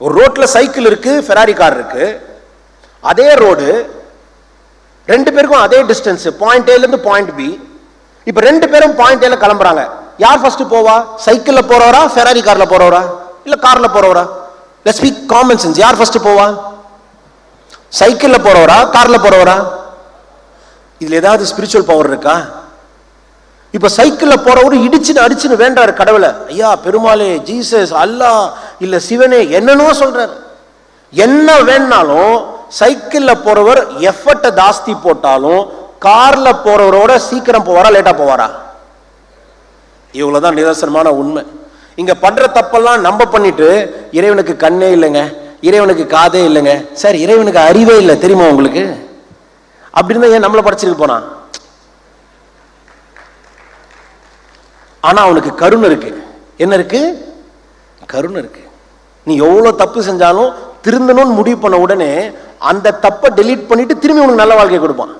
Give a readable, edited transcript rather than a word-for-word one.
ஒரு ரோட்ல சைக்கிள் இருக்கு, ஃபெராரி கார் இருக்கு. அதே ரோடு, ரெண்டு பேருக்கும் அதே டிஸ்டன்ஸ், பாயிண்ட் ஏல இருந்து பாயிண்ட் பி. இப்ப ரெண்டு பேரும் பாயிண்ட் ஏல கிளம்புறாங்க. யார் ஃபர்ஸ்ட் போவா? சைக்கிள்ல போறவரா, ஃபெராரி கார்ல போறவரா, இல்ல கார்ல போறவரா? Let's speak common sense. யார் ஃபர்ஸ்ட் போவா? சைக்கிள்ல போறவரா, கார்ல போறவரா? இதுல ஏதாவது ஸ்பிரிச்சுவல் பவர் இருக்கா? இப்ப சைக்கிள்ல போறவரு இடிச்சுன்னு அடிச்சுன்னு வேண்டாரு கடவுளை. ஐயா பெருமாளே, ஜீசஸ், அல்லாஹ், இல்ல சிவனே, என்னன்னு சொல்றாரு. என்ன வேணாலும் சைக்கிள்ல போறவர் எஃபர்ட் ஜாஸ்தி போட்டாலும் கார்ல போறவரோட சீக்கிரம் போவாரா, லேட்டா போவாரா? இவ்வளவுதான் நிதர்சனமான உண்மை. இங்க பண்ற தப்பெல்லாம் நம்ப பண்ணிட்டு இறைவனுக்கு கண்ணே இல்லைங்க, இறைவனுக்கு காதே இல்லைங்க. சார், இறைவனுக்கு அறிவே இல்லை தெரியுமா உங்களுக்கு? அப்படின்னு ஏன் நம்மளை படைச்சிட்டு போனா? ஆனா அவனுக்கு கருணை இருக்கு. என்ன இருக்கு? கருணை இருக்கு. நீ எவ்வளவு தப்பு செஞ்சாலும் திருந்தணும்னு முடிவு பண்ண உடனே அந்த தப்பை டெலீட் பண்ணிட்டு திரும்பி உனக்கு நல்ல வாழ்க்கை கொடுப்பான்.